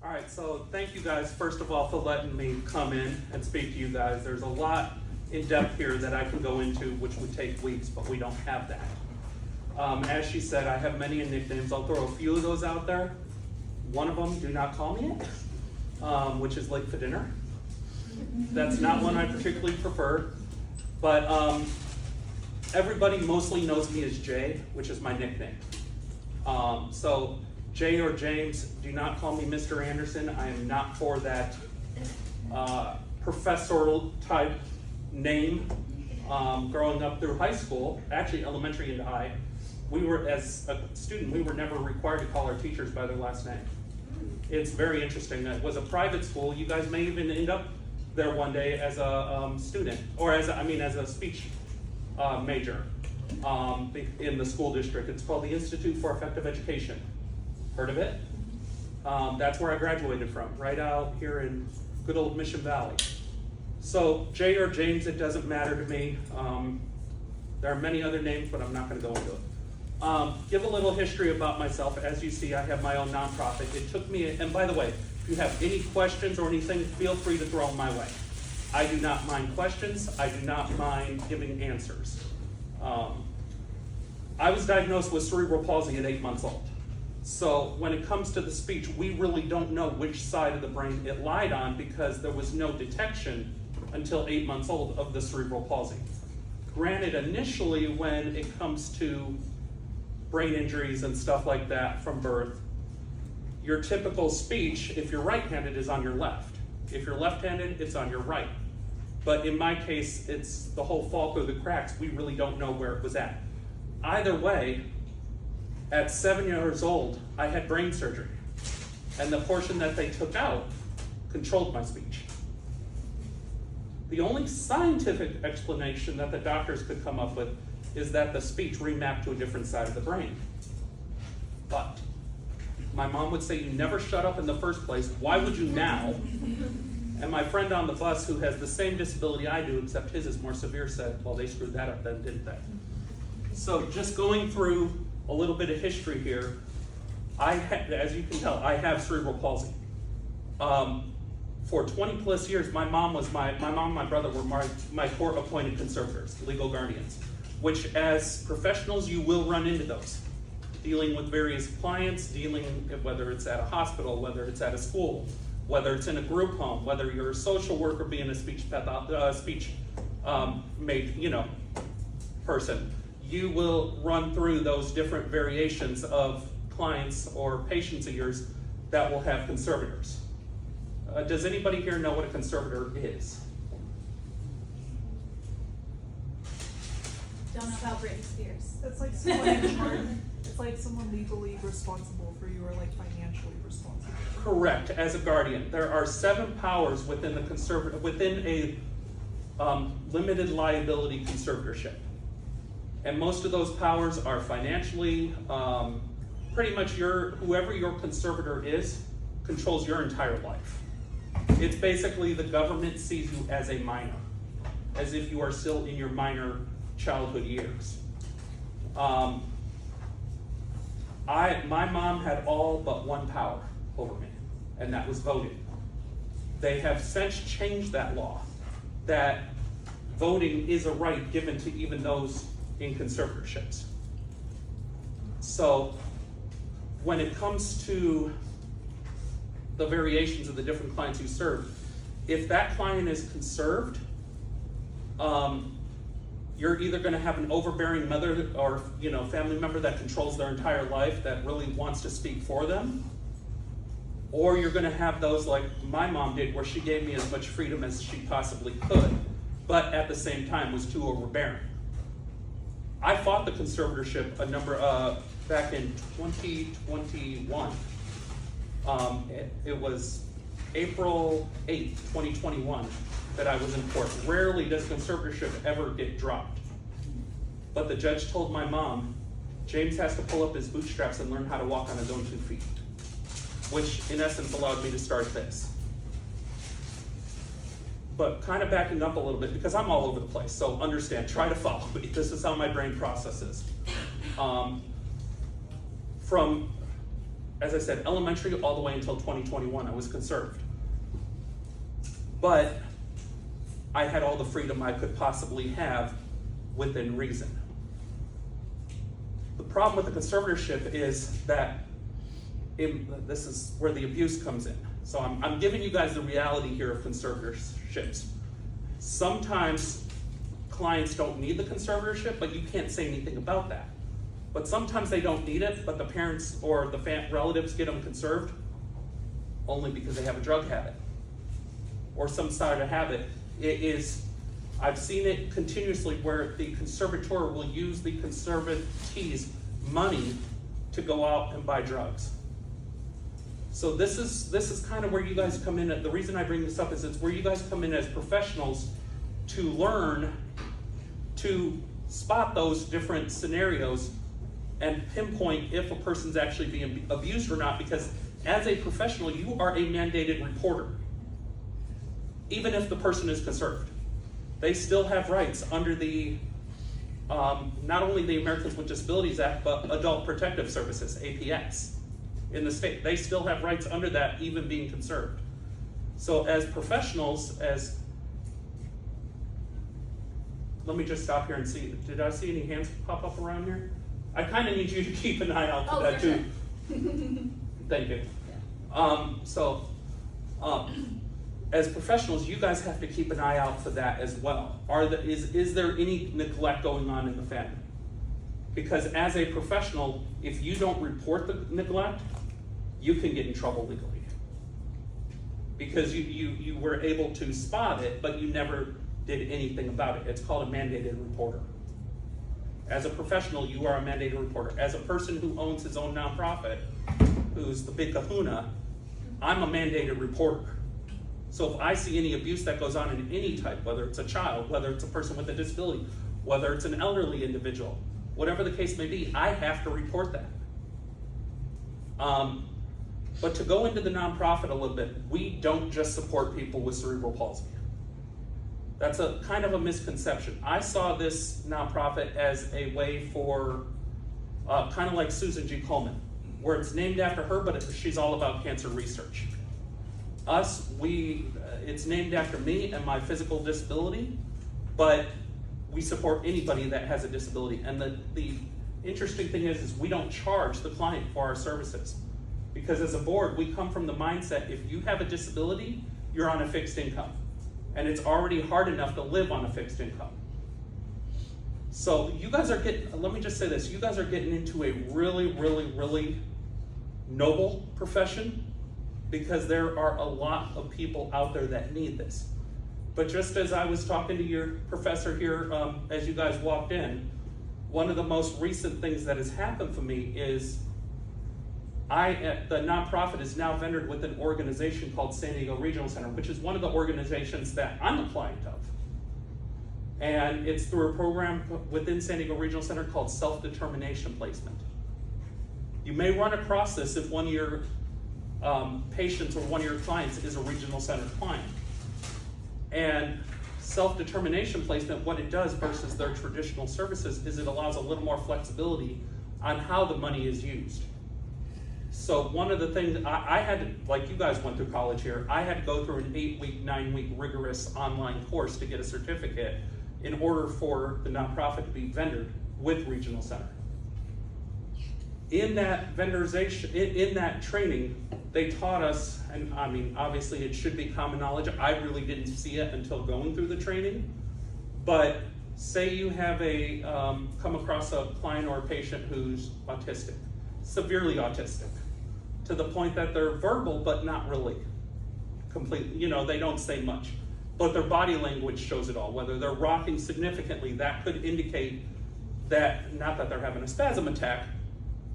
All right, so thank you guys, first of all, for letting me come in and speak to you guys. There's a lot in depth here that I can go into, which would take weeks, but we don't have that. As she said, I have many nicknames. I'll throw a few of those out there. One of them, do not call me it, which is late for dinner. That's not one I particularly prefer, but everybody mostly knows me as Jay, which is my nickname. So Jay or James, do not call me Mr. Anderson. I am not for that professorial type name. Growing up through high school, actually elementary into high, we were, as a student, we were never required to call our teachers by their last name. It's very interesting. It was a private school. You guys may even end up there one day as a student, or as a speech major in the school district. It's called the Institute for Effective Education. Heard of it? That's where I graduated from, right out here in good old Mission Valley. So Jay or James, it doesn't matter to me. There are many other names, but I'm not going to go into it. Give a little history about myself. As you see, I have my own nonprofit. It took me, and by the way, if you have any questions or anything, feel free to throw them my way. I do not mind questions. I do not mind giving answers. I was diagnosed with cerebral palsy at 8 months old. So when it comes to the speech, we really don't know which side of the brain it lied on because there was no detection until 8 months old of the cerebral palsy. Granted, initially when it comes to brain injuries and stuff like that from birth, your typical speech, if you're right-handed, is on your left. If you're left-handed, it's on your right. But in my case, it's the whole fall through the cracks. We really don't know where it was at. Either way, at 7 years old, I had brain surgery. And the portion that they took out controlled my speech. The only scientific explanation that the doctors could come up with is that the speech remapped to a different side of the brain. But my mom would say, you never shut up in the first place. Why would you now? And my friend on the bus, who has the same disability I do, except his is more severe, said, well, they screwed that up then, didn't they? So just going through a little bit of history here, as you can tell, I have cerebral palsy. For 20 plus years, my mom and my brother were my court-appointed conservators, legal guardians, which as professionals, you will run into those. Dealing with various clients, whether it's at a hospital, whether it's at a school, whether it's in a group home, whether you're a social worker being a speech person, you will run through those different variations of clients or patients of yours that will have conservators. Does anybody here know what a conservator is? Don't know about Britney Spears. It's like someone in charge. It's like someone legally responsible for you or like financially responsible. Correct. As a guardian, there are 7 powers within a limited liability conservatorship, and most of those powers are financially. Pretty much whoever your conservator is controls your entire life. It's basically the government sees you as a minor, as if you are still in your minor childhood years. My mom had all but one power over me, and that was voting. They have since changed that law, that voting is a right given to even those in conservatorships. So when it comes to the variations of the different clients you serve, if that client is conserved, you're either going to have an overbearing mother or family member that controls their entire life that really wants to speak for them, or you're going to have those like my mom did, where she gave me as much freedom as she possibly could, but at the same time was too overbearing. I fought the conservatorship back in 2021. It was April 8th, 2021 that I was in court. Rarely does conservatorship ever get dropped. But the judge told my mom, James has to pull up his bootstraps and learn how to walk on his own 2 feet, which in essence allowed me to start this. But kind of backing up a little bit, because I'm all over the place, so understand, try to follow me. This is how my brain processes. From as I said, elementary all the way until 2021, I was conserved. But I had all the freedom I could possibly have within reason. The problem with the conservatorship is that this is where the abuse comes in. So I'm giving you guys the reality here of conservatorships. Sometimes clients don't need the conservatorship, but you can't say anything about that. But sometimes they don't need it, but the parents or the relatives get them conserved only because they have a drug habit or some sort of habit. I've seen it continuously where the conservator will use the conservatee's money to go out and buy drugs. So this is kind of where you guys come in. The reason I bring this up is it's where you guys come in as professionals to learn to spot those different scenarios and pinpoint if a person's actually being abused or not, because as a professional, you are a mandated reporter. Even if the person is conserved, they still have rights under the, not only the Americans with Disabilities Act, but Adult Protective Services, APS, in the state. They still have rights under that, even being conserved. So as professionals, let me just stop here and see, did I see any hands pop up around here? I kind of need you to keep an eye out for that too. Sure. Thank you. Yeah. As professionals, you guys have to keep an eye out for that as well. Is there any neglect going on in the family? Because as a professional, if you don't report the neglect, you can get in trouble legally. Because you were able to spot it, but you never did anything about it. It's called a mandated reporter. As a professional, you are a mandated reporter. As a person who owns his own nonprofit, who's the big kahuna, I'm a mandated reporter. So if I see any abuse that goes on in any type, whether it's a child, whether it's a person with a disability, whether it's an elderly individual, whatever the case may be, I have to report that. But to go into the nonprofit a little bit, we don't just support people with cerebral palsy. That's a kind of a misconception. I saw this nonprofit as a way for, kind of like Susan G. Komen, where it's named after her, but she's all about cancer research. It's named after me and my physical disability, but we support anybody that has a disability. And the interesting thing is we don't charge the client for our services. Because as a board, we come from the mindset, if you have a disability, you're on a fixed income. And it's already hard enough to live on a fixed income. So you guys are let me just say this, you guys are getting into a really, really, really noble profession, because there are a lot of people out there that need this. But just as I was talking to your professor here, as you guys walked in, one of the most recent things that has happened for me is the nonprofit is now vendored with an organization called San Diego Regional Center, which is one of the organizations that I'm a client of. And it's through a program within San Diego Regional Center called Self-Determination Placement. You may run across this if one of your patients or one of your clients is a regional center client. And self-determination placement, what it does versus their traditional services is it allows a little more flexibility on how the money is used. So one of the things I had to, like you guys went through college here, I had to go through an 8-week, 9-week rigorous online course to get a certificate in order for the nonprofit to be vendored with Regional Center. In that vendorization, in that training, they taught us, and I mean, obviously it should be common knowledge. I really didn't see it until going through the training. But say you have come across a client or a patient who's autistic, severely autistic, to the point that they're verbal, but not really completely, they don't say much, but their body language shows it all. Whether they're rocking significantly, that could indicate that, not that they're having a spasm attack,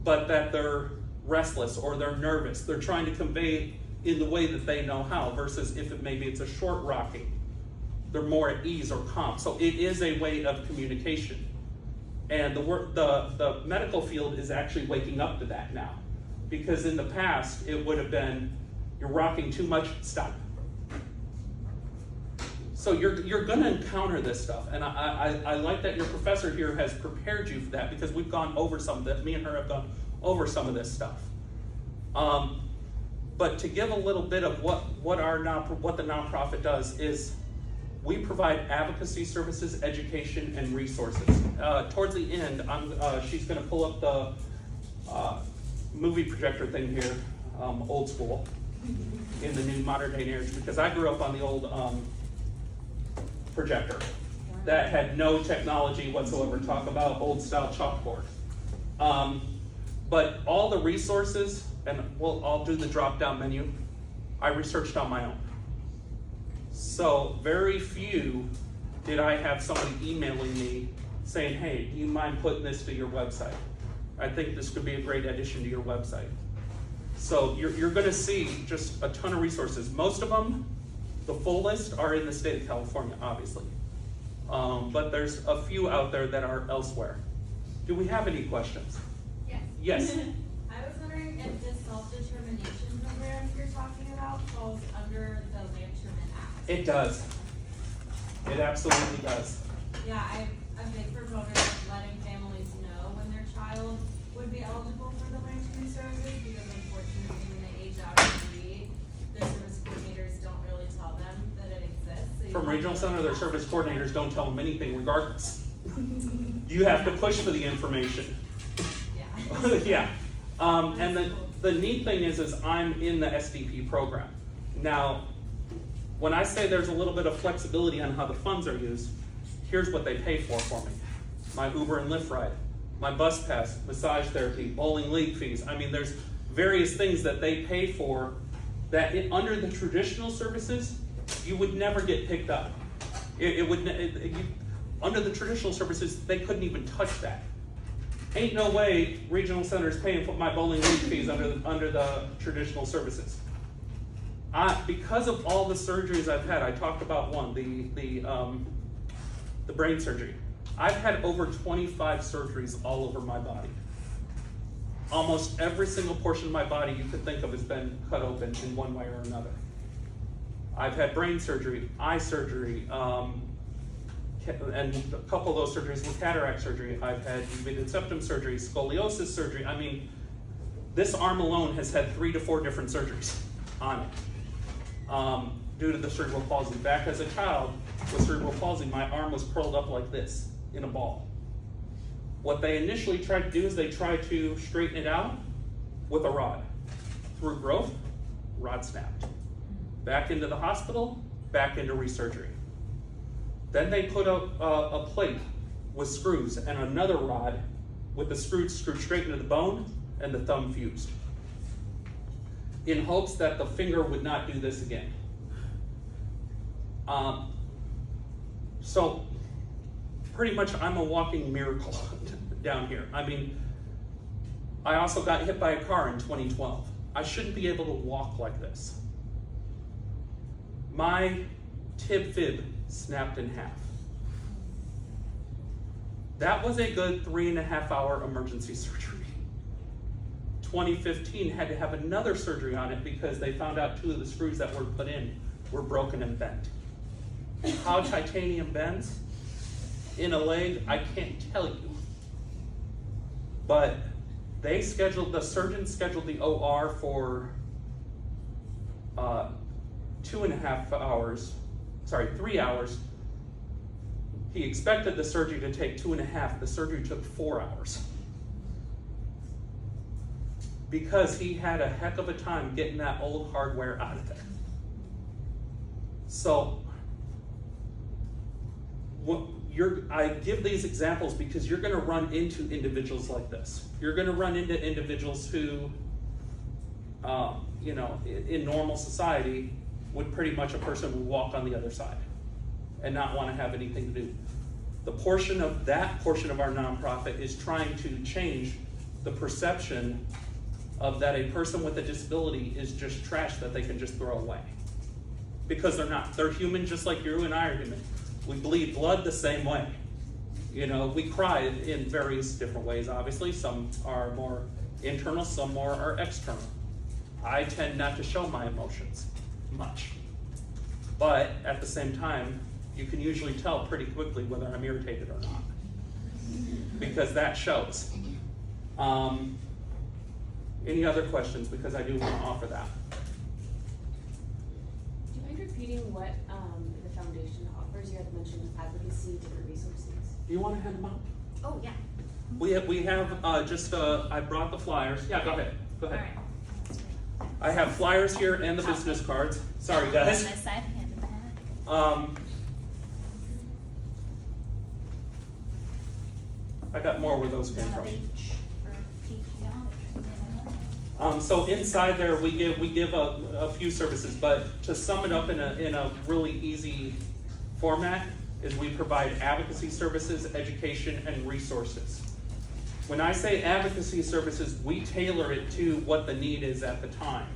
but that they're restless or they're nervous. They're trying to convey in the way that they know how, versus if maybe it's a short rocking, they're more at ease or calm. So it is a way of communication. And the medical field is actually waking up to that now. Because in the past, it would have been, you're rocking too much, stop. So you're gonna encounter this stuff. And I like that your professor here has prepared you for that, because we've gone over some of that. Me and her have gone over some of this stuff. But to give a little bit of what the nonprofit does is we provide advocacy services, education, and resources. Towards the end, she's going to pull up the movie projector thing here, old school, in the new modern day age, because I grew up on the old projector that had no technology whatsoever. Talk about old style chalkboard. But all the resources, and I'll do the drop down menu, I researched on my own. So very few did I have somebody emailing me saying, hey, do you mind putting this to your website? I think this could be a great addition to your website. So you're gonna see just a ton of resources. Most of them, the full list, are in the state of California, obviously. But there's a few out there that are elsewhere. Do we have any questions? Yes. Yes. I was wondering if this self-determination program you're talking about falls under the Land Sherman Act. It does. It absolutely does. Yeah, I'm a big proponent of letting families know when their child would be eligible for the Land Sherman services, because unfortunately when they age out of need, the service coordinators don't really tell them that it exists. So From regional center, their service coordinators don't tell them anything regardless. You have to push for the information. Yeah. Yeah. And the neat thing is I'm in the SDP program. Now, when I say there's a little bit of flexibility on how the funds are used, here's what they pay for me. My Uber and Lyft ride, my bus pass, massage therapy, bowling league fees. I mean, there's various things that they pay for that under the traditional services, you would never get picked up. Under the traditional services, they couldn't even touch that. Ain't no way regional centers paying for my bowling league fees under the traditional services. Because of all the surgeries I've had, I talked about one, the brain surgery. I've had over 25 surgeries all over my body. Almost every single portion of my body you could think of has been cut open in one way or another. I've had brain surgery, eye surgery, and a couple of those surgeries were cataract surgery. I've had deviated septum surgery, scoliosis surgery. I mean, this arm alone has had 3 to 4 different surgeries on it due to the cerebral palsy. Back as a child with cerebral palsy, my arm was curled up like this in a ball. What they initially tried to do is they tried to straighten it out with a rod. Through growth, rod snapped. Back into the hospital, back into resurgery. Then they put a plate with screws and another rod with the screws screwed straight into the bone and the thumb fused, in hopes that the finger would not do this again. So pretty much I'm a walking miracle down here. I mean, I also got hit by a car in 2012. I shouldn't be able to walk like this. My tib-fib snapped in half. That was a good 3.5 hour emergency surgery. 2015 had to have another surgery on it because they found out 2 of the screws that were put in were broken and bent. How titanium bends in a leg, I can't tell you. But the surgeon scheduled the OR for 2.5 hours, 3 hours. He expected the surgery to take 2.5, the surgery took 4 hours. Because he had a heck of a time getting that old hardware out of there. So, I give these examples because you're gonna run into individuals like this. You're gonna run into individuals who, in normal society, would pretty much a person would walk on the other side and not want to have anything to do. That portion of our nonprofit is trying to change the perception of that a person with a disability is just trash that they can just throw away. Because they're not. They're human just like you and I are human. We bleed blood the same way. We cry in various different ways, obviously. Some are more internal, some more are external. I tend not to show my emotions much. But at the same time, you can usually tell pretty quickly whether I'm irritated or not. Because that shows. Any other questions, because I do want to offer that. Do you mind repeating what the foundation offers? You had mentioned advocacy, different resources. Do you want to hand them out? Oh, yeah. We have I brought the flyers. Yeah, go ahead. Go ahead. All right. I have flyers here and the business cards. Sorry, guys. On this side, hand in the back. I got more where those came from. So inside there, we give a few services, but to sum it up in a really easy format, is we provide advocacy services, education, and resources. When I say advocacy services, we tailor it to what the need is at the time.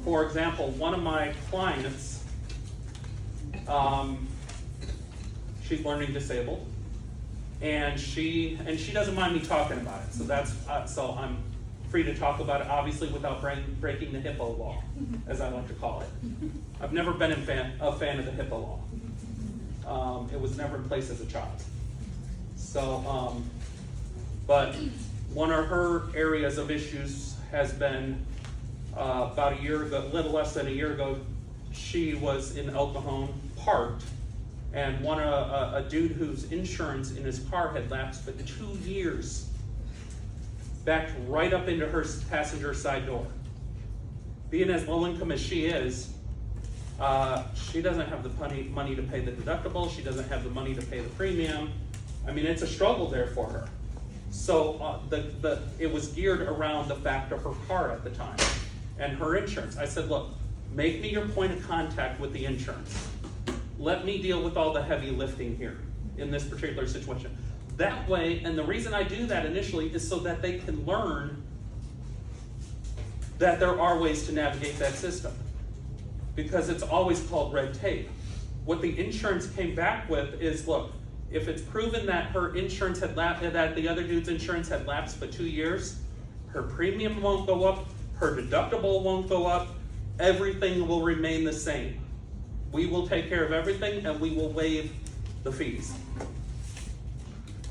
For example, one of my clients, she's learning disabled, and she doesn't mind me talking about it. So so I'm free to talk about it, obviously without breaking the HIPAA law, as I like to call it. I've never been a fan of the HIPAA law. It was never in place as a child. So, but one of her areas of issues has been about a year ago, a little less than a year ago, she was in El Cajon, parked, and a dude whose insurance in his car had lapsed for 2 years backed right up into her passenger side door. Being as low income as she is, she doesn't have the money to pay the deductible. She doesn't have the money to pay the premium. I mean, it's a struggle there for her. So it was geared around the fact of her car at the time and her insurance. I said, look, make me your point of contact with the insurance. Let me deal with all the heavy lifting here in this particular situation. That way, and the reason I do that initially is so that they can learn that there are ways to navigate that system. Because it's always called red tape. What the insurance came back with is, look, if it's proven that her insurance had that the other dude's insurance had lapsed for 2 years, her premium won't go up, her deductible won't go up, everything will remain the same. We will take care of everything and we will waive the fees.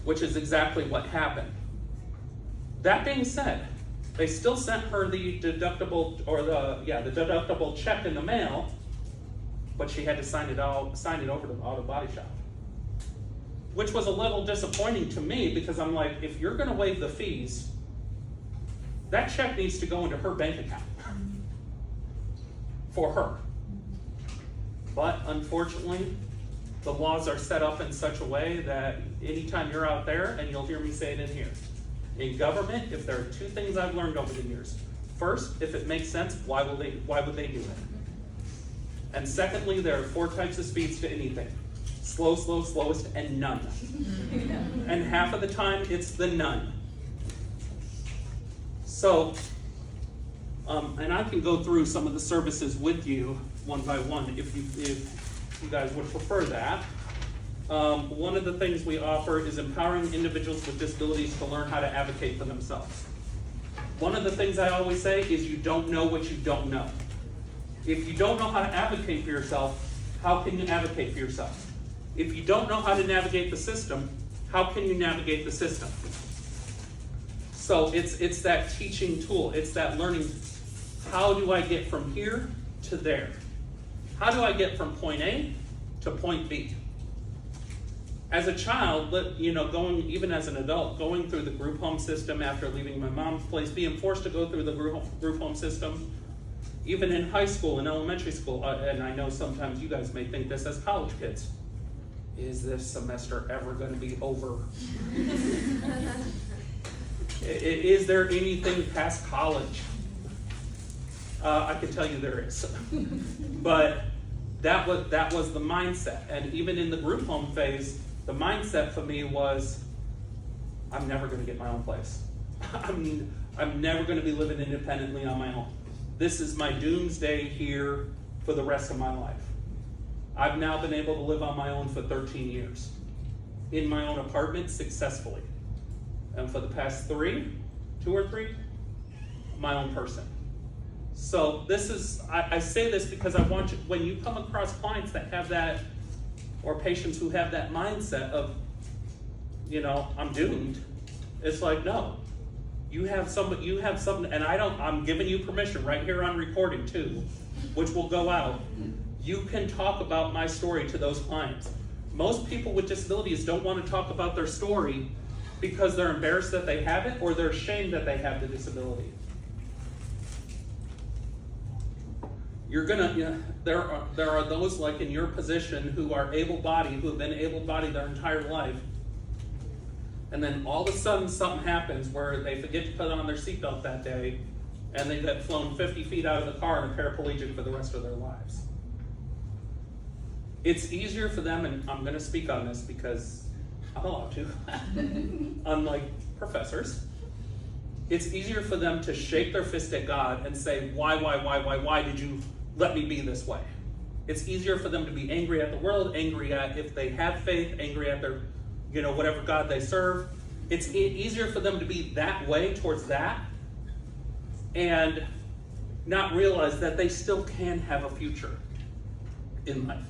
Which is exactly what happened. That being said, they still sent her the deductible the deductible check in the mail, but she had to sign it over to the auto body shop. Which was a little disappointing to me because I'm like, if you're gonna waive the fees, that check needs to go into her bank account for her. But unfortunately, the laws are set up in such a way that anytime you're out there, and you'll hear me say it in here, in government, if there are 2 things I've learned over the years. First, if it makes sense, why would they do it? And secondly, there are 4 types of speeds to anything. Slow, slow, slowest, and none. And half of the time, it's the none. So, and I can go through some of the services with you one by one if you guys would prefer that. One of the things we offer is empowering individuals with disabilities to learn how to advocate for themselves. One of the things I always say is you don't know what you don't know. If you don't know how to advocate for yourself, how can you advocate for yourself? If you don't know how to navigate the system, how can you navigate the system? So it's that teaching tool, it's that learning, how do I get from here to there? How do I get from point A to point B? As a child, even as an adult, going through the group home system after leaving my mom's place, being forced to go through the group home system, even in high school and elementary school, and I know sometimes you guys may think this as college kids, is this semester ever going to be over? Is there anything past college? I can tell you there is. But that was the mindset. And even in the group home phase, the mindset for me was, I'm never going to get my own place. I'm never going to be living independently on my own. This is my doomsday here for the rest of my life. I've now been able to live on my own for 13 years. In my own apartment successfully. And for the past 2 or 3, my own person. So this is, I say this because I want you, when you come across clients that have that, or patients who have that mindset of, I'm doomed, it's like, no. You have something, and I'm giving you permission right here on recording too, which will go out. You can talk about my story to those clients. Most people with disabilities don't want to talk about their story because they're embarrassed that they have it, or they're ashamed that they have the disability. There are those like in your position who are able-bodied, who have been able-bodied their entire life, and then all of a sudden something happens where they forget to put on their seatbelt that day, and they get flown 50 feet out of the car and are paraplegic for the rest of their lives. It's easier for them, and I'm going to speak on this because I'm allowed to, unlike professors. It's easier for them to shake their fist at God and say, why did you let me be this way? It's easier for them to be angry at the world, angry at if they have faith, angry at their, whatever God they serve. It's easier for them to be that way towards that and not realize that they still can have a future in life.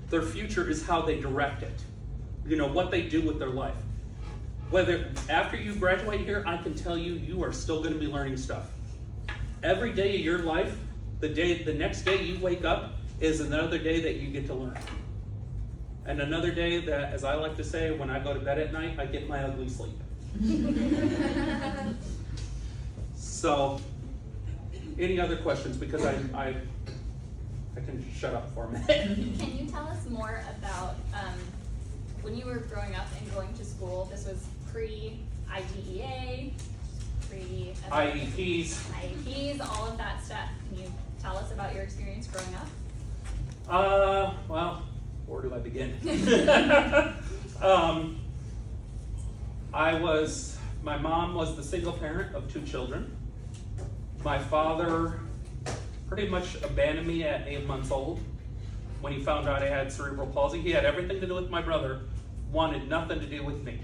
Their future is how they direct it, what they do with their life. Whether after you graduate here, I can tell you, you are still going to be learning stuff. Every day of your life, the next day you wake up is another day that you get to learn. And another day that, as I like to say, when I go to bed at night, I get my ugly sleep. So, any other questions? Because I can shut up for a minute. Can you tell us more about when you were growing up and going to school? This was pre-IDEA, IEPs, all of that stuff. Can you tell us about your experience growing up? Well, where do I begin? My mom was the single parent of 2 children. My father pretty much abandoned me at 8 months old when he found out I had cerebral palsy. He had everything to do with my brother, wanted nothing to do with me.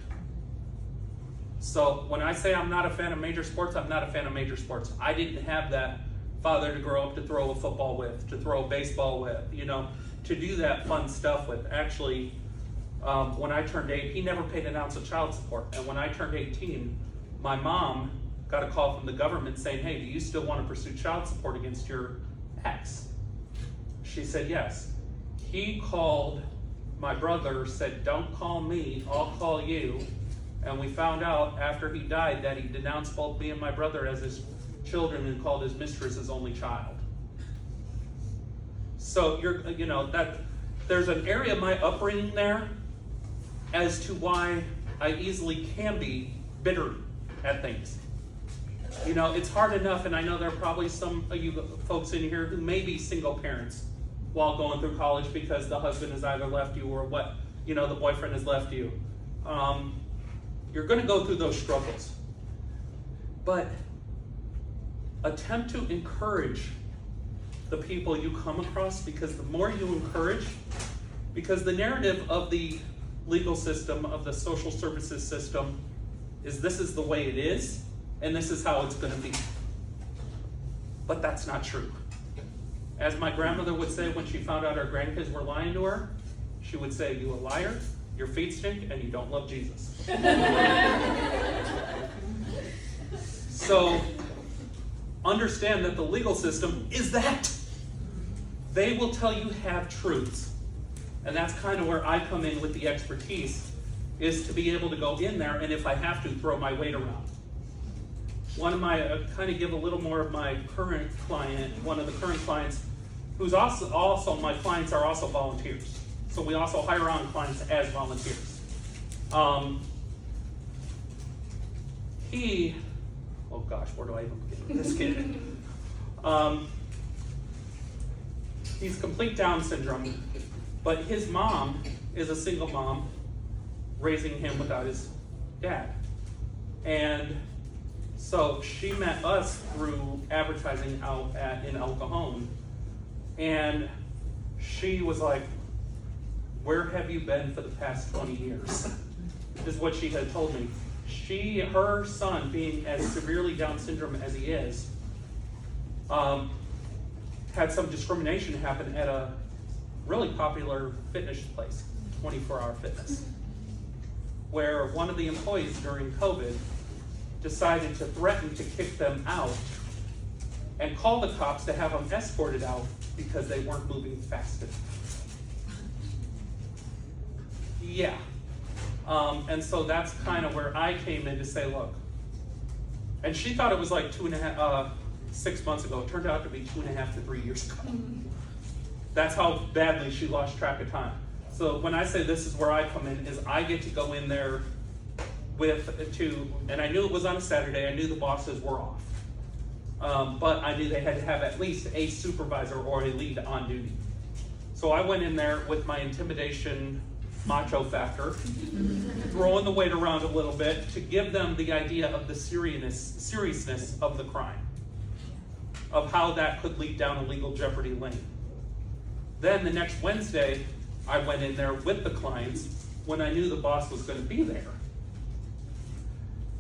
So when I say I'm not a fan of major sports, I'm not a fan of major sports. I didn't have that father to grow up to throw a football with, to throw a baseball with, to do that fun stuff with. Actually, when I turned 8, he never paid an ounce of child support. And when I turned 18, my mom got a call from the government saying, hey, do you still want to pursue child support against your ex? She said yes. He called my brother, said, don't call me, I'll call you. And we found out after he died that he denounced both me and my brother as his children and called his mistress his only child. So that there's an area of my upbringing there as to why I easily can be bitter at things. It's hard enough, and I know there are probably some of you folks in here who may be single parents while going through college because the husband has either left you or the boyfriend has left you. You're going to go through those struggles. But attempt to encourage the people you come across, because the more you encourage, because the narrative of the legal system, of the social services system, is this is the way it is, and this is how it's going to be. But that's not true. As my grandmother would say when she found out her grandkids were lying to her, she would say, you a liar, your feet stink, and you don't love Jesus. So, understand that the legal system is that. They will tell you half-truths. And that's kind of where I come in with the expertise, is to be able to go in there and if I have to, throw my weight around. Kind of give a little more of my current client, one of the current clients, who's also my clients are also volunteers. So we also hire on clients as volunteers. Oh gosh, where do I even begin with this kid? He's complete Down syndrome, but his mom is a single mom raising him without his dad. And so she met us through advertising out in El Cajon. And she was like, where have you been for the past 20 years? Is what she had told me. Her son, being as severely Down syndrome as he is, had some discrimination happen at a really popular fitness place, 24-hour fitness, where one of the employees during COVID decided to threaten to kick them out and call the cops to have them escorted out because they weren't moving fast enough. Yeah. And so that's kind of where I came in to say, look, and she thought it was like 6 months ago. It turned out to be 2.5 to 3 years ago. That's how badly she lost track of time. So when I say this is where I come in, is I get to go in there and I knew it was on a Saturday, I knew the bosses were off. But I knew they had to have at least a supervisor or a lead on duty. So I went in there with my intimidation macho factor, throwing the weight around a little bit to give them the idea of the seriousness of the crime, of how that could lead down a legal jeopardy lane. Then the next Wednesday, I went in there with the clients when I knew the boss was going to be there,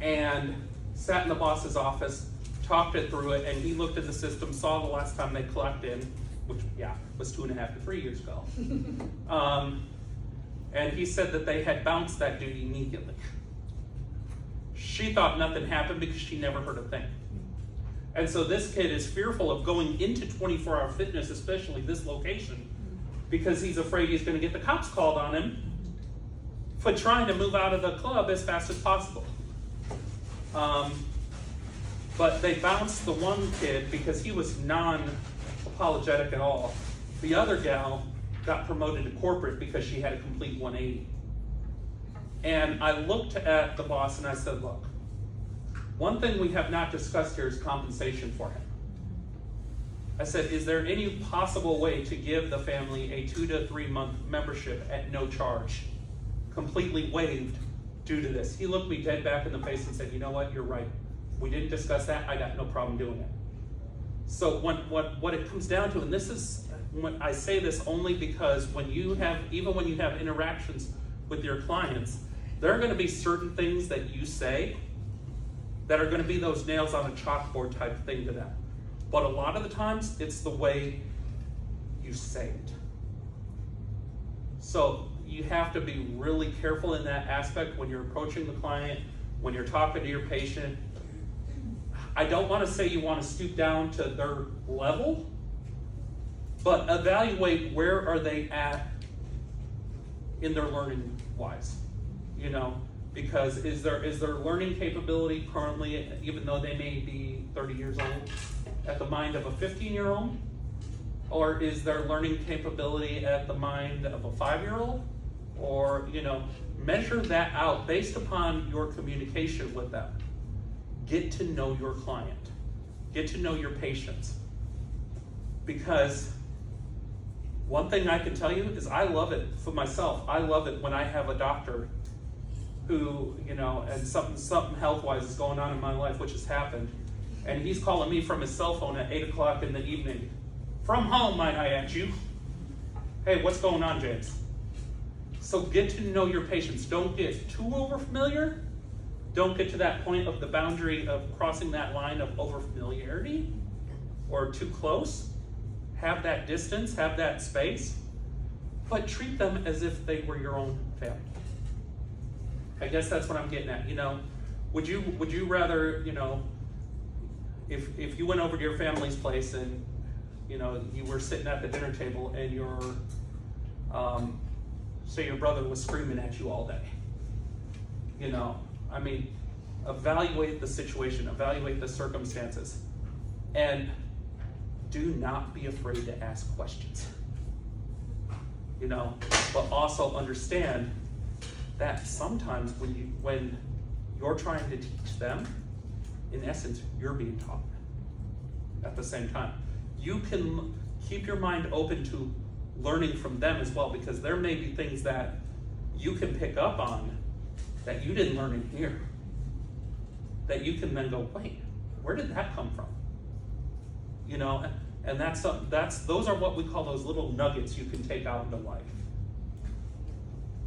and sat in the boss's office, talked it through it, and he looked at the system, saw the last time they clocked in, which, yeah, was 2.5 to 3 years ago. And he said that they had bounced that duty immediately. She thought nothing happened because she never heard a thing. And so this kid is fearful of going into 24-hour fitness, especially this location, because he's afraid he's going to get the cops called on him for trying to move out of the club as fast as possible. But they bounced the one kid because he was non-apologetic at all. The other gal got promoted to corporate because she had a complete 180. And I looked at the boss and I said, look, one thing we have not discussed here is compensation for him. I said, is there any possible way to give the family a 2 to 3 month membership at no charge, completely waived due to this? He looked me dead back in the face and said, you know what, you're right. We didn't discuss that, I got no problem doing it. So what it comes down to, and this is, when I say this only because even when you have interactions with your clients, there are going to be certain things that you say that are going to be those nails on a chalkboard type thing to them. But a lot of the times, it's the way you say it. So you have to be really careful in that aspect when you're approaching the client, when you're talking to your patient. I don't want to say you want to stoop down to their level, but evaluate where are they at in their learning wise, because is their learning capability currently, even though they may be 30 years old, at the mind of a 15-year-old, or is their learning capability at the mind of a 5-year-old, or measure that out based upon your communication with them. Get to know your client, get to know your patients, because one thing I can tell you is I love it for myself. I love it when I have a doctor who, and something health-wise is going on in my life, which has happened, and he's calling me from his cell phone at 8 o'clock in the evening. From home, might I add you. Hey, what's going on, James? So get to know your patients. Don't get too overfamiliar. Don't get to that point of the boundary of crossing that line of overfamiliarity or too close. Have that distance, have that space, but treat them as if they were your own family. I guess that's what I'm getting at. Would you rather, if you went over to your family's place and you were sitting at the dinner table and say your brother was screaming at you all day, evaluate the situation, evaluate the circumstances, and do not be afraid to ask questions. But also understand that sometimes when you're trying to teach them, in essence, you're being taught at the same time. You can keep your mind open to learning from them as well, because there may be things that you can pick up on that you didn't learn in here, that you can then go, wait, where did that come from? And those are what we call those little nuggets you can take out into life.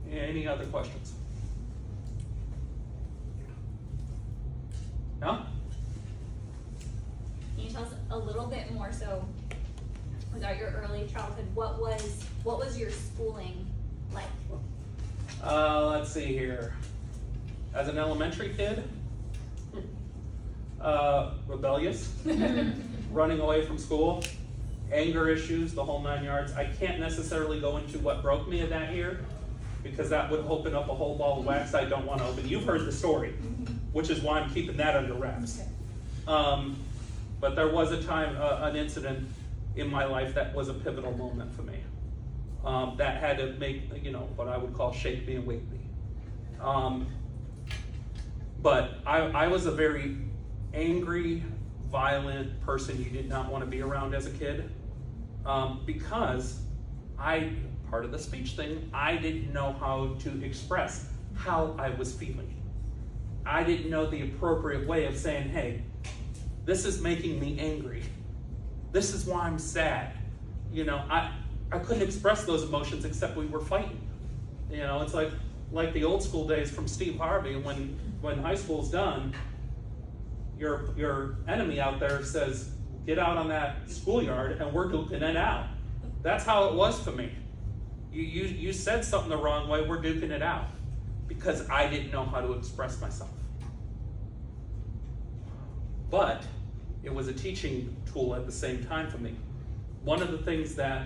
Any other questions? No? Can you tell us a little bit more, so about your early childhood, what was your schooling like? Let's see here. As an elementary kid, rebellious, running away from school, anger issues, the whole 9 yards. I can't necessarily go into what broke me in that year, because that would open up a whole ball of wax I don't want to open. You've heard the story, which is why I'm keeping that under wraps. But there was a time, an incident in my life that was a pivotal moment for me. That had to make, what I would call shake me and wake me. But I was a very angry, violent person you did not want to be around as a kid, because part of the speech thing, I didn't know how to express how I was feeling. I didn't know the appropriate way of saying, hey, this is making me angry. This is why I'm sad. I couldn't express those emotions except we were fighting. It's like the old school days from Steve Harvey. When high school's done, your enemy out there says, get out on that schoolyard and we're duking it out. That's how it was for me. You said something the wrong way, we're duking it out, because I didn't know how to express myself. But it was a teaching tool at the same time for me. One of the things that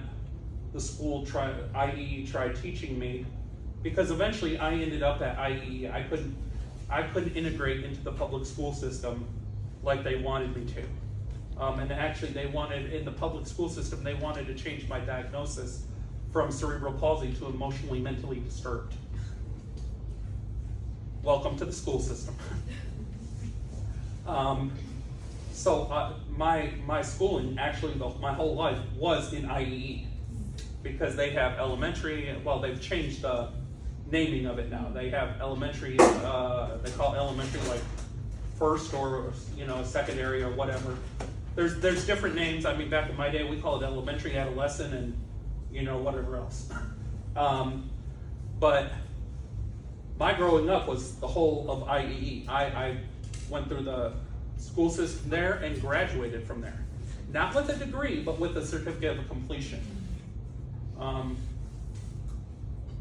the school IEE tried teaching me, because eventually I ended up at IEE, I couldn't integrate into the public school system like they wanted me to. And actually in the public school system, they wanted to change my diagnosis from cerebral palsy to emotionally, mentally disturbed. Welcome to the school system. So my schooling, actually my whole life, was in IEE, because they have elementary, well, they've changed the naming of it now. They have elementary, they call elementary like first or secondary or whatever. There's different names. I mean, back in my day, we called it elementary, adolescent, and whatever else. But my growing up was the whole of IEE. I went through the school system there and graduated from there. Not with a degree, but with a certificate of completion.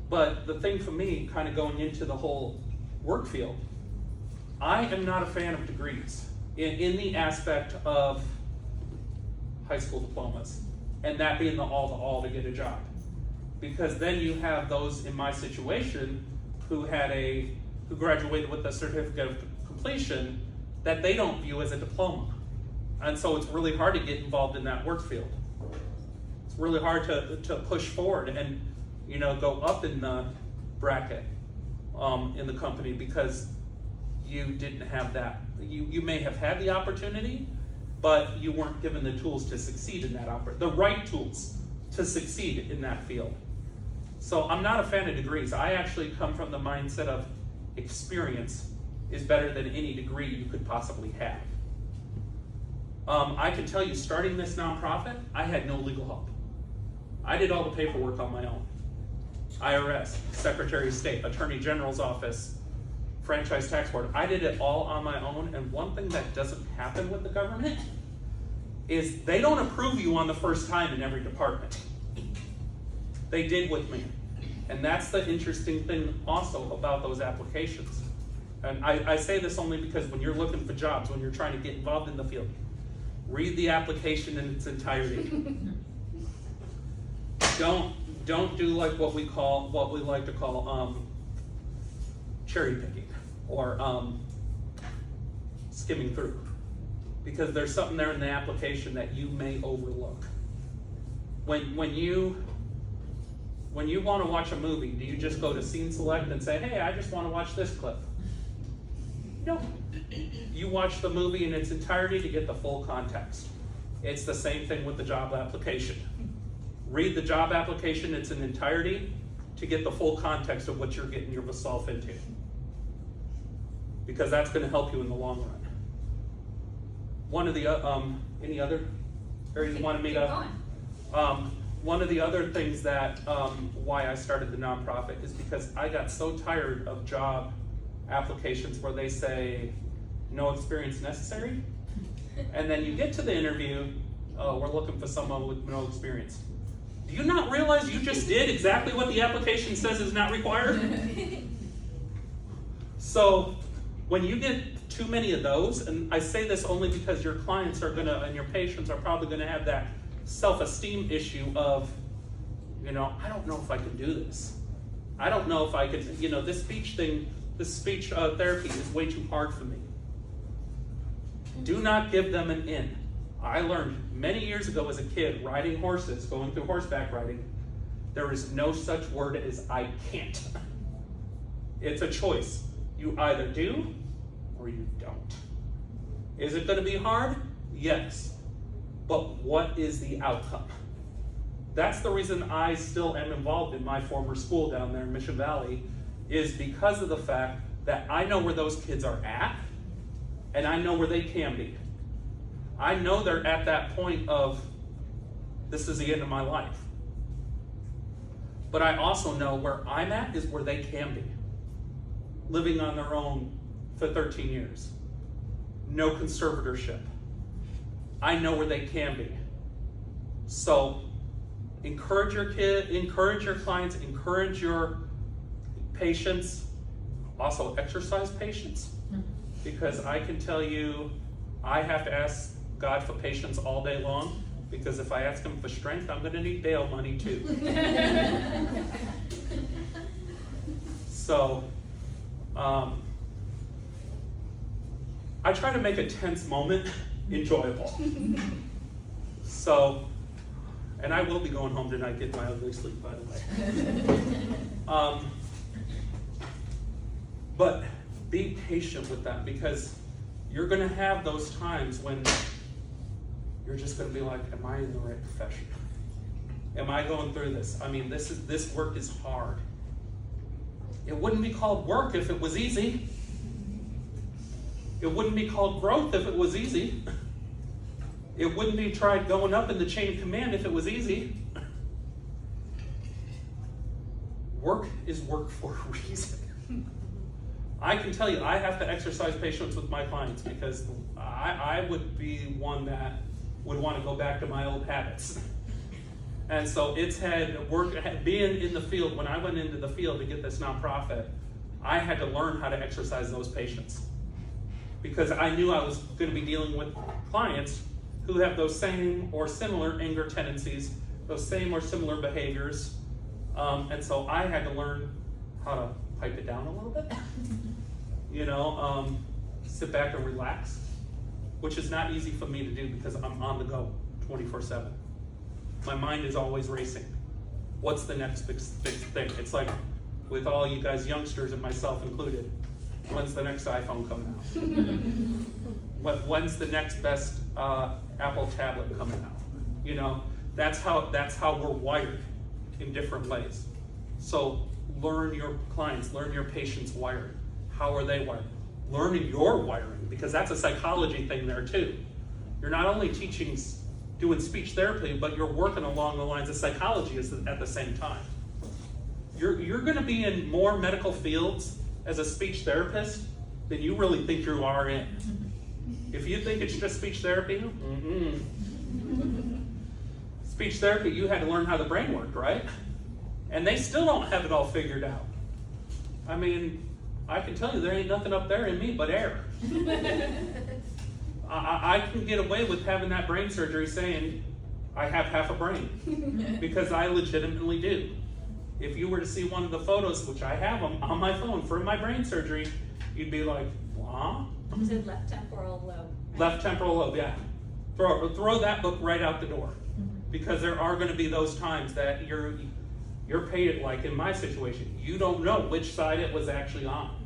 But the thing for me, kind of going into the whole work field, I am not a fan of degrees in the aspect of high school diplomas, and that being the all to get a job. Because then you have those in my situation who graduated with a certificate of completion that they don't view as a diploma. And so it's really hard to get involved in that work field. It's really hard to push forward and go up in the bracket in the company, because you didn't have that. You may have had the opportunity, but you weren't given the tools to succeed in that the right tools to succeed in that field. So I'm not a fan of degrees. I actually come from the mindset of experience is better than any degree you could possibly have. I can tell you, starting this nonprofit, I had no legal help. I did all the paperwork on my own. IRS, Secretary of State, Attorney General's office, Franchise Tax Board. I did it all on my own, and one thing that doesn't happen with the government is they don't approve you on the first time in every department. They did with me. And that's the interesting thing also about those applications. And I say this only because when you're looking for jobs, when you're trying to get involved in the field, read the application in its entirety. Don't do like what we like to call cherry picking or skimming through, because there's something there in the application that you may overlook. When you want to watch a movie, do you just go to Scene Select and say, hey, I just want to watch this clip? No. You watch the movie in its entirety to get the full context. It's the same thing with the job application. Read the job application in its entirety to get the full context of what you're getting yourself into, because that's going to help you in the long run. One of the any other areas you wanted me to? One of the other things that why I started the nonprofit is because I got so tired of job applications where they say no experience necessary, and then you get to the interview, oh, we're looking for someone with no experience. Do you not realize you just did exactly what the application says is not required? So When you get too many of those, and I say this only because your clients are gonna, and your patients are probably gonna have that self-esteem issue of, I don't know if I can do this. I don't know if I could, this speech thing, this speech therapy is way too hard for me. Do not give them an in. I learned many years ago as a kid, riding horses, going through horseback riding, there is no such word as I can't. It's a choice. You either do or you don't. Is it gonna be hard? Yes. But what is the outcome? That's the reason I still am involved in my former school down there in Mission Valley, is because of the fact that I know where those kids are at, and I know where they can be. I know they're at that point of, this is the end of my life. But I also know where I'm at is where they can be. Living on their own for 13 years. No conservatorship. I know where they can be. So, encourage your kid, encourage your clients, encourage your patients. Also, exercise patience. Because I can tell you, I have to ask God for patience all day long, because if I ask him for strength, I'm gonna need bail money too. So, I try to make a tense moment enjoyable. So, and I will be going home tonight, getting my ugly sleep, by the way. But be patient with that, because you're gonna have those times when you're just gonna be like, am I in the right profession? Am I going through this? I mean, this work is hard. It wouldn't be called work if it was easy. It wouldn't be called growth if it was easy. It wouldn't be tried going up in the chain of command if it was easy. Work is work for a reason. I can tell you, I have to exercise patience with my clients, because I would be one that would want to go back to my old habits. And so it's had work, being in the field, when I went into the field to get this nonprofit, I had to learn how to exercise those patients. Because I knew I was going to be dealing with clients who have those same or similar anger tendencies, those same or similar behaviors. And so I had to learn how to pipe it down a little bit. Sit back and relax, which is not easy for me to do because I'm on the go 24/7. My mind is always racing. What's the next big thing? It's like with all you guys youngsters and myself included, when's the next iPhone coming out? When's the next best Apple tablet coming out? That's how we're wired in different ways. So learn your clients, learn your patients' wiring. How are they wired? Learning your wiring, because that's a psychology thing there too. You're not only doing speech therapy, but you're working along the lines of psychology at the same time. You're going to be in more medical fields as a speech therapist than you really think you are in. If you think it's just speech therapy, speech therapy, you had to learn how the brain worked, right? And they still don't have it all figured out. I mean, I can tell you there ain't nothing up there in me but air. I can get away with having that brain surgery saying I have half a brain, because I legitimately do. If you were to see one of the photos, which I have them on my phone for my brain surgery, you'd be like, huh? You said left temporal lobe. Right? Left temporal lobe, yeah. Throw that book right out the door, because there are going to be those times that you're paid, like in my situation, you don't know which side it was actually on.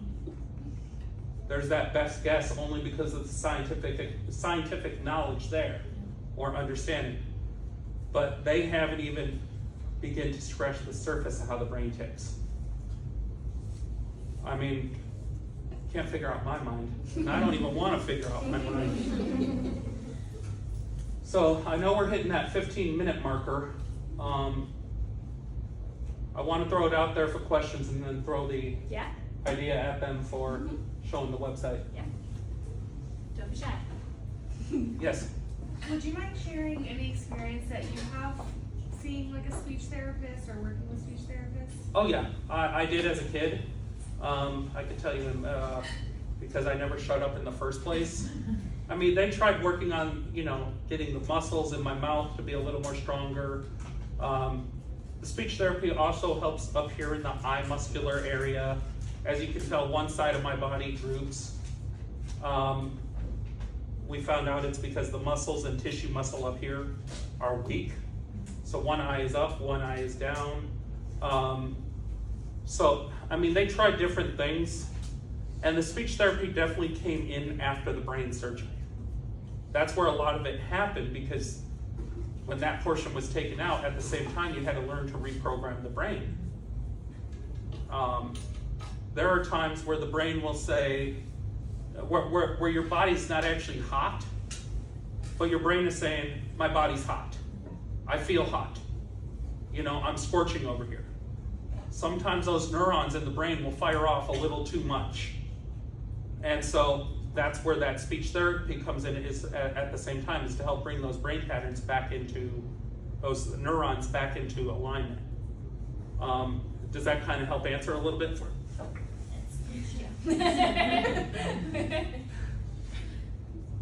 There's that best guess only because of the scientific knowledge there, or understanding. But they haven't even begun to scratch the surface of how the brain ticks. I mean, can't figure out my mind. And I don't even want to figure out my mind. So I know we're hitting that 15-minute marker. I want to throw it out there for questions, and then throw the idea at them for showing the website. Yeah. Don't be shy. Yes. Would you mind sharing any experience that you have seeing like a speech therapist or working with speech therapists? Oh yeah, I did as a kid. I could tell you because I never shut up in the first place. I mean, they tried working on, getting the muscles in my mouth to be a little more stronger. The speech therapy also helps up here in the eye muscular area. As you can tell, one side of my body droops. We found out it's because the muscles and tissue muscle up here are weak. So one eye is up, one eye is down. They tried different things. And the speech therapy definitely came in after the brain surgery. That's where a lot of it happened, because when that portion was taken out, at the same time, you had to learn to reprogram the brain. There are times where the brain will say, where your body's not actually hot, but your brain is saying, my body's hot. I feel hot. I'm scorching over here. Sometimes those neurons in the brain will fire off a little too much. And so that's where that speech therapy comes in, is at the same time, is to help bring those brain patterns back into, those neurons back into alignment. Does that kind of help answer a little bit?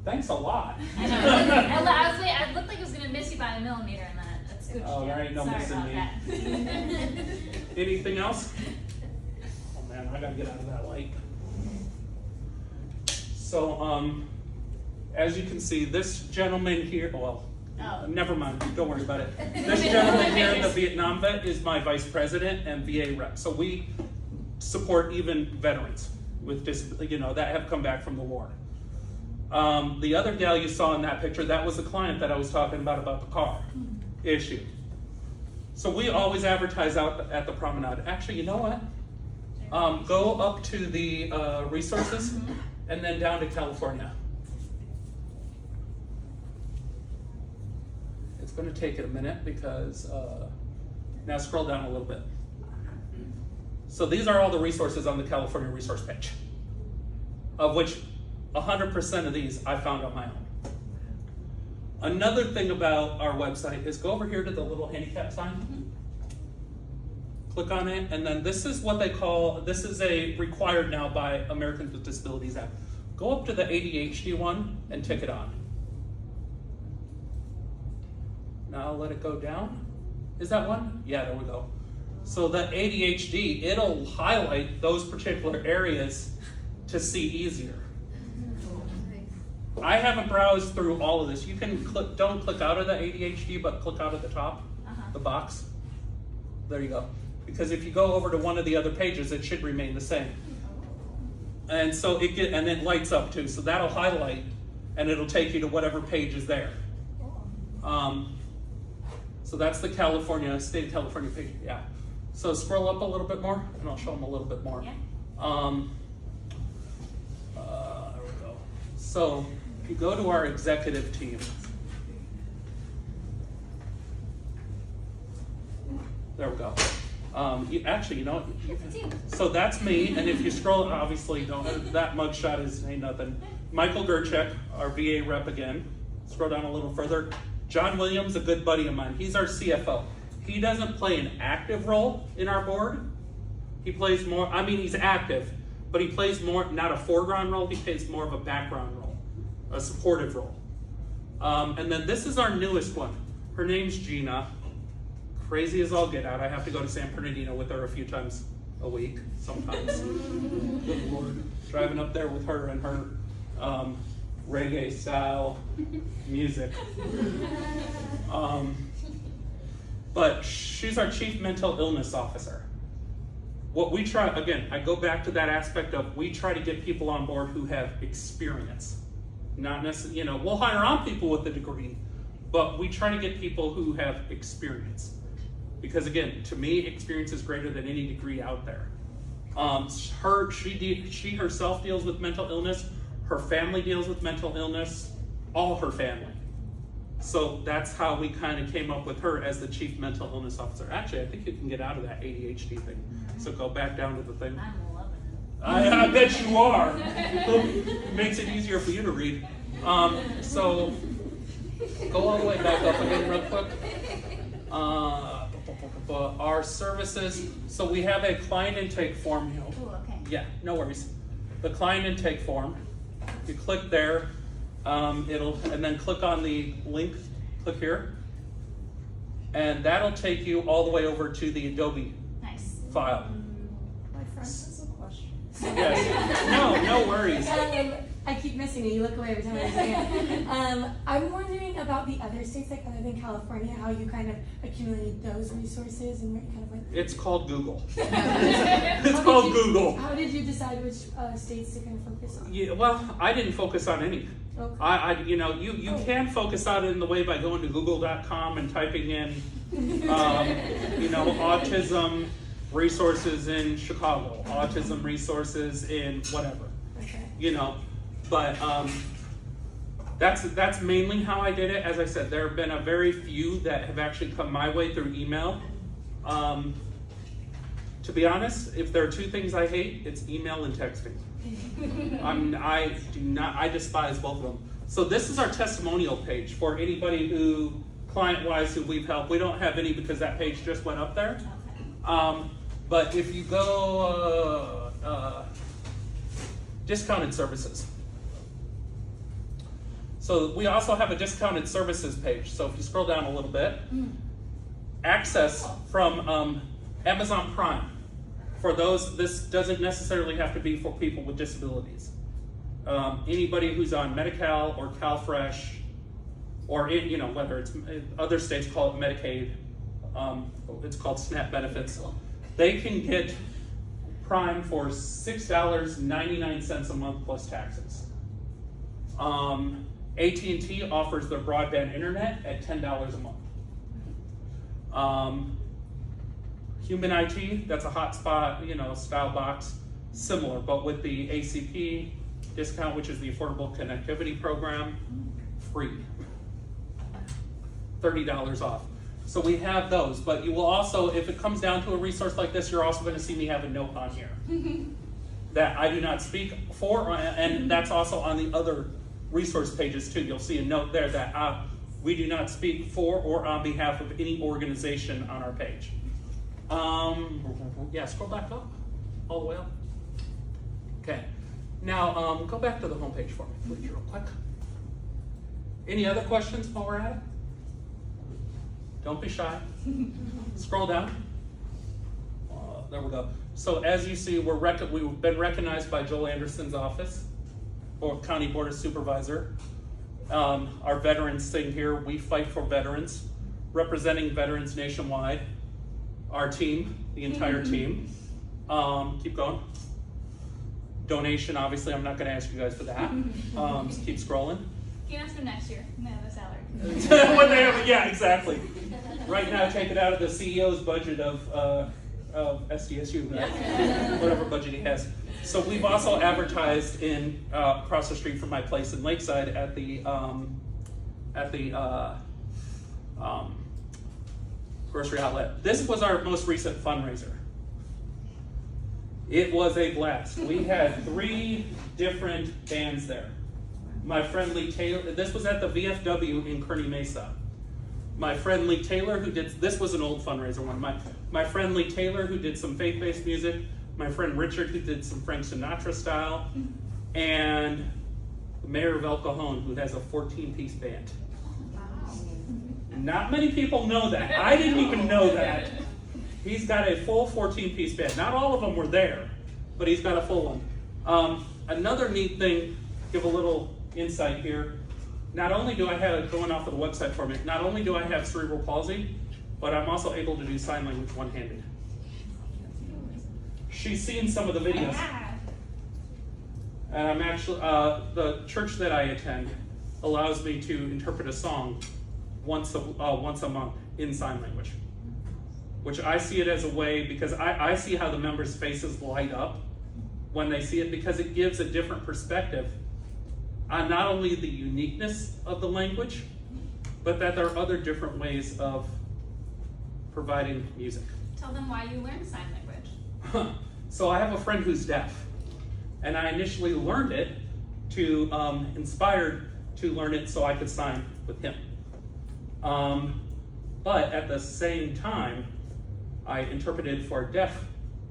Thanks a lot. I looked like I was gonna miss you by a millimeter, and that's good. Oh, there ain't no Sorry missing about me. that. Anything else? Oh man, I gotta get out of that light. So, as you can see, this gentleman here, never mind, don't worry about it. This gentleman here, the Vietnam vet, is my vice president and VA rep. So we support even veterans with disability, that have come back from the war. The other gal you saw in that picture, that was the client that I was talking about the car issue. So we always advertise out at the promenade. Actually, you know what? Go up to the resources and then down to California. It's going to take it a minute because, now scroll down a little bit. So these are all the resources on the California resource page, of which 100% of these I found on my own. Another thing about our website is go over here to the little handicap sign. Click on it, and then this is what they call, this is a required now by Americans with Disabilities Act. Go up to the ADHD one and tick it on. Now let it go down. Is that one? Yeah, there we go. So the ADHD, it'll highlight those particular areas to see easier. I haven't browsed through all of this. You can click, don't click out of the ADHD, but click out at the top, the box. There you go. Because if you go over to one of the other pages, it should remain the same. And so and it lights up too. So that'll highlight, and it'll take you to whatever page is there. So that's the state of California page. Yeah. So scroll up a little bit more, and I'll show them a little bit more. Yeah. There we go. So if you go to our executive team, there we go. So that's me, and if you scroll, obviously that mugshot ain't nothing. Michael Gerchek, our VA rep again. Scroll down a little further. John Williams, a good buddy of mine. He's our CFO. He doesn't play an active role in our board. He plays more, he's active, but he plays more, not a foreground role, he plays more of a background role, a supportive role. And then this is our newest one. Her name's Gina. Crazy as all get out. I have to go to San Bernardino with her a few times a week, sometimes. Good Lord. Driving up there with her and her reggae style music. But she's our chief mental illness officer. What we try, again, I go back to that aspect of we try to get people on board who have experience. Not necessarily, we'll hire on people with a degree, but we try to get people who have experience. Because again, to me, experience is greater than any degree out there. She herself deals with mental illness. Her family deals with mental illness. All her family. So that's how we kind of came up with her as the chief mental illness officer. Actually, I think you can get out of that ADHD thing. So go back down to the thing. I'm loving it. I bet you are. It makes it easier for you to read. So go all the way back up again real quick. Our services. So we have a client intake form. Ooh, okay. Yeah, no worries. the client intake form. You click there, and then click on the link, click here. And that'll take you all the way over to the Adobe Nice. file. My friend has a question. Yes. No worries. I keep missing it. You look away every time I say it. I'm wondering about the other states, like other than California, how you kind of accumulated those resources and what you kind of went. It's called Google. It's called Google. How did you decide which states to kind of focus on? Yeah, well, I didn't focus on any. Okay. You can focus on it in the way by going to google.com and typing in, autism resources in Chicago, autism resources in whatever, Okay. but that's mainly how I did it. As I said, there have been a very few that have actually come my way through email. To be honest, if there are two things I hate, it's email and texting. I despise both of them. So this is our testimonial page for anybody who, client-wise, who we've helped. We don't have any because that page just went up there. But if you go, discounted services. So we also have a discounted services page. So if you scroll down a little bit, access from Amazon Prime. For those, this doesn't necessarily have to be for people with disabilities. Anybody who's on Medi-Cal or CalFresh, or whether it's other states call it Medicaid, it's called SNAP benefits. They can get Prime for $6.99 a month plus taxes. AT&T offers their broadband internet at $10 a month. Human IT, that's a hotspot, style box, similar, but with the ACP discount, which is the Affordable Connectivity Program, free. $30 off. So we have those, but you will also, if it comes down to a resource like this, you're also going to see me have a note on here that I do not speak for, and that's also on the other resource pages too. You'll see a note there that we do not speak for or on behalf of any organization on our page. Yeah, scroll back up, all the way up. Okay, now go back to the homepage for me, please, real quick. Any other questions while we're at it? Don't be shy. Scroll down. There we go. So as you see, we've been recognized by Joel Anderson's office, or County Board of Supervisor. Our veterans thing here, we fight for veterans, representing veterans nationwide. Our team, the entire team. Keep going. Donation, obviously, I'm not going to ask you guys for that. Just keep scrolling. You can ask them next year. No, the salary. When they have, yeah, exactly. Right now, take it out of the CEO's budget of SDSU, right? Whatever budget he has. So we've also advertised in across the street from my place in Lakeside at the grocery outlet. This was our most recent fundraiser. It was a blast. We had 3 different bands there. My friend Lee Taylor, this was at the VFW in Kearney Mesa. My friend Lee Taylor, who did, this was an old fundraiser one. My friend Lee Taylor, who did some faith-based music. My friend Richard, who did some Frank Sinatra style. And the mayor of El Cajon, who has a 14-piece band. Not many people know that. I didn't even know that. He's got a full 14-piece band. Not all of them were there, but he's got a full one. Another neat thing, give a little insight here. Not only do I have, going off of the website for me, not only do I have cerebral palsy, but I'm also able to do sign language one-handed. She's seen some of the videos. And I'm actually, the church that I attend allows me to interpret a song once a month in sign language, which I see it as a way, because I see how the members' faces light up when they see it, because it gives a different perspective on not only the uniqueness of the language, but that there are other different ways of providing music. Tell them why you learned sign language. So I have a friend who's deaf, and I initially learned it to, inspired to learn it so I could sign with him. But at the same time, I interpreted for a deaf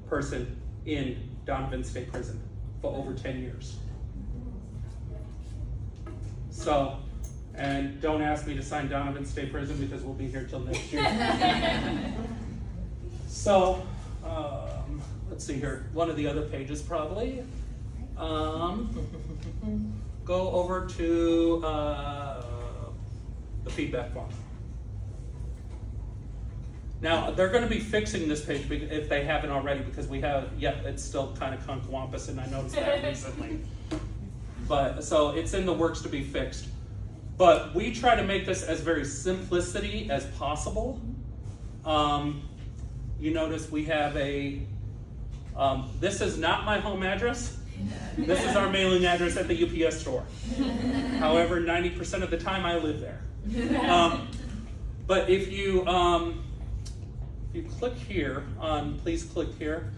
person in Donovan State Prison for over 10 years. So, and don't ask me to sign Donovan State Prison because we'll be here till next year. So, let's see here, one of the other pages probably. Go over to the feedback form. Now, they're gonna be fixing this page if they haven't already, because we have, it's still kind of conquampus, and I noticed that recently. But, so it's in the works to be fixed. But we try to make this as very simplicity as possible. You notice we have this is not my home address. This is our mailing address at the UPS store. However, 90% of the time I live there. But if you click here please click here.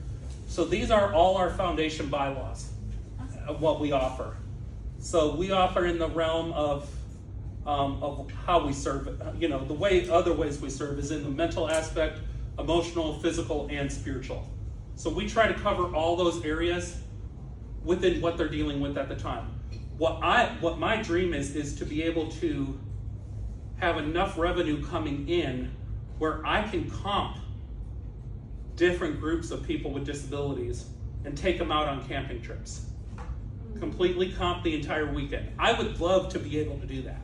So these are all our foundation bylaws of what we offer. So we offer in the realm of how we serve. Other ways we serve is in the mental aspect, emotional, physical, and spiritual. So we try to cover all those areas within what they're dealing with at the time. What my dream is to be able to have enough revenue coming in where I can comp different groups of people with disabilities and take them out on camping trips. Completely comp the entire weekend. I would love to be able to do that.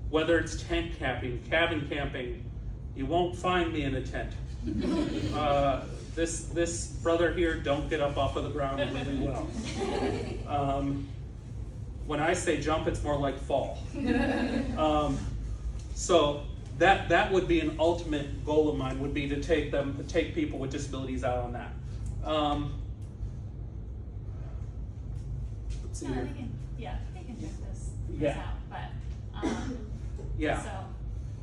Whether it's tent camping, cabin camping, you won't find me in a tent. This brother here don't get up off of the ground really well. When I say jump, it's more like fall. So that would be an ultimate goal of mine, would be to take people with disabilities out on that. Let's see No, here. they can check this Yeah. out, but, Yeah. so,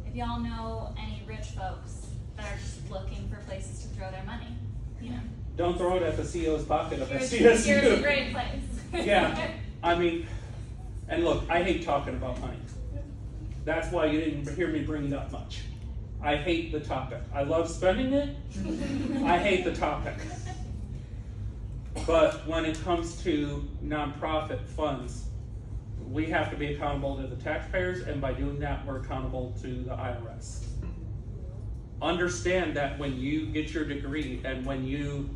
if y'all know any rich folks that are just looking for places to throw their money, Don't throw it at the CEO's pocket of here's SDSU. a great place. Yeah, I mean, and look, I hate talking about money. That's why you didn't hear me bring it up much. I hate the topic. I love spending it. I hate the topic. But when it comes to nonprofit funds, we have to be accountable to the taxpayers, and by doing that, we're accountable to the IRS. Understand that when you get your degree and when you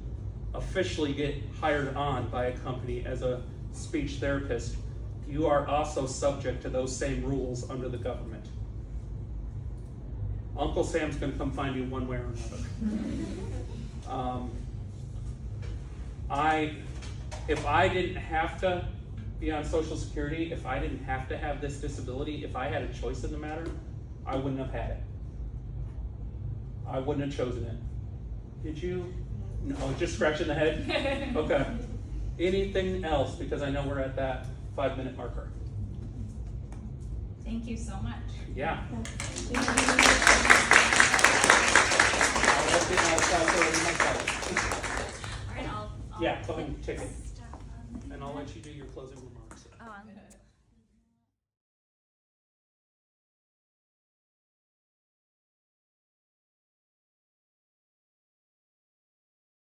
officially get hired on by a company as a speech therapist, you are also subject to those same rules under the government. Uncle Sam's gonna come find you one way or another. If I didn't have to be on Social Security, if I didn't have to have this disability, if I had a choice in the matter, I wouldn't have had it. I wouldn't have chosen it. Did you? No, just scratching the head? Okay. Anything else? Because I know we're at that 5-minute marker. Thank you so much. Yeah. I'll All right, I'll yeah, go ahead and take it. And I'll let you do your closing remarks.